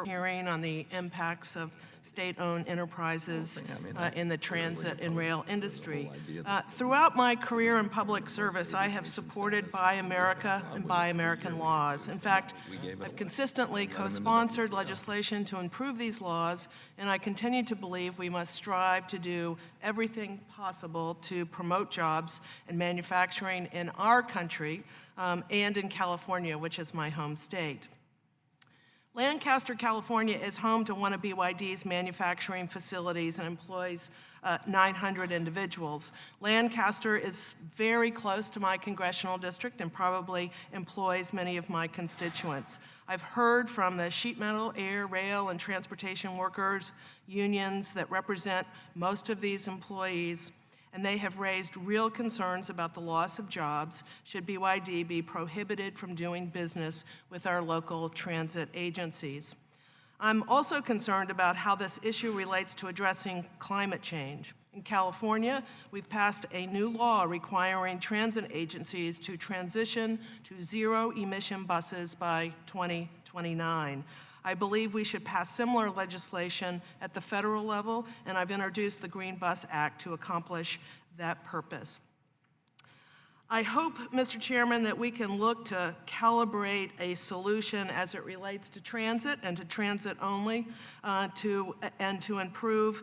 hearing on the impacts of state-owned enterprises in the transit and rail industry. Throughout my career in public service, I have supported Buy America and Buy American laws. In fact, I've consistently co-sponsored legislation to improve these laws, and I continue to believe we must strive to do everything possible to promote jobs and manufacturing in our country and in California, which is my home state. Lancaster, California is home to one of BYD's manufacturing facilities and employs 900 individuals. Lancaster is very close to my congressional district and probably employs many of my constituents. I've heard from the sheet metal, air, rail, and transportation workers unions that represent most of these employees, and they have raised real concerns about the loss of jobs should BYD be prohibited from doing business with our local transit agencies. I'm also concerned about how this issue relates to addressing climate change. In California, we've passed a new law requiring transit agencies to transition to zero-emission buses by 2029. I believe we should pass similar legislation at the federal level, and I've introduced the Green Bus Act to accomplish that purpose. I hope, Mr. Chairman, that we can look to calibrate a solution as it relates to transit and to transit only to improve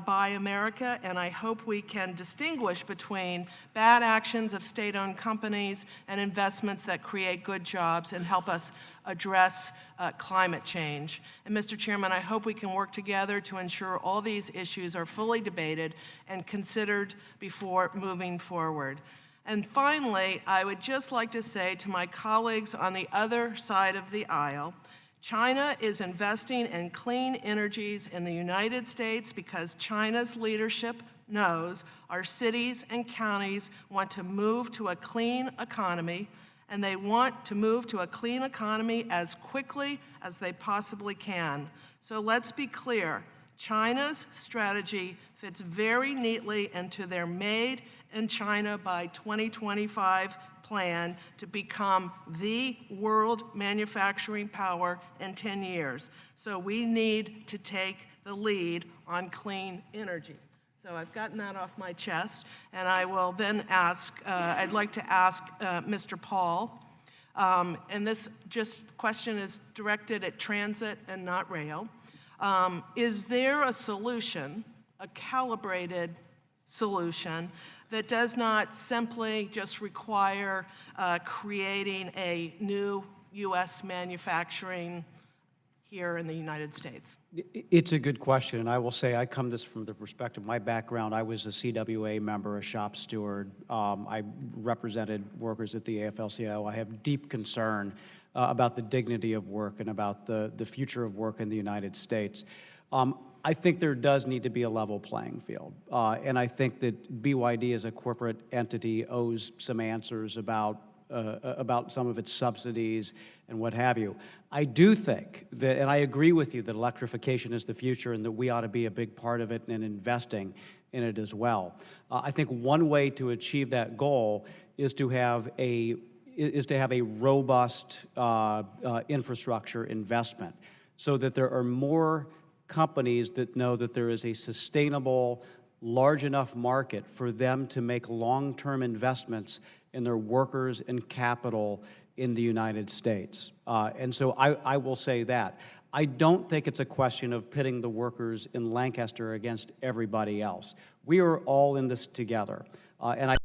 Buy America, and I hope we can distinguish between bad actions of state-owned companies and investments that create good jobs and help us address climate change. And Mr. Chairman, I hope we can work together to ensure all these issues are fully debated and considered before moving forward. And finally, I would just like to say to my colleagues on the other side of the aisle, China is investing in clean energies in the United States because China's leadership knows our cities and counties want to move to a clean economy, and they want to move to a clean economy as quickly as they possibly can. So let's be clear, China's strategy fits very neatly into their Made in China by 2025 plan to become the world manufacturing power in 10 years. So we need to take the lead on clean energy. So I've gotten that off my chest, and I will then ask, I'd like to ask Mr. Paul, and this question is directed at transit and not rail. Is there a solution, a calibrated solution, that does not simply just require creating a new U.S. manufacturing here in the United States? It's a good question, and I will say I come this from the perspective, my background, I was a CWA member, a shop steward. I represented workers at the AFL-CIO. I have deep concern about the dignity of work and about the future of work in the United States. I think there does need to be a level playing field, and I think that BYD as a corporate entity owes some answers about some of its subsidies and what have you. I do think that, and I agree with you, that electrification is the future and that we ought to be a big part of it and investing in it as well. I think one way to achieve that goal is to have a robust infrastructure investment so that there are more companies that know that there is a sustainable, large enough market for them to make long-term investments in their workers and capital in the United States. And so I will say that. I don't think it's a question of pitting the workers in Lancaster against everybody else. We are all in this together. And I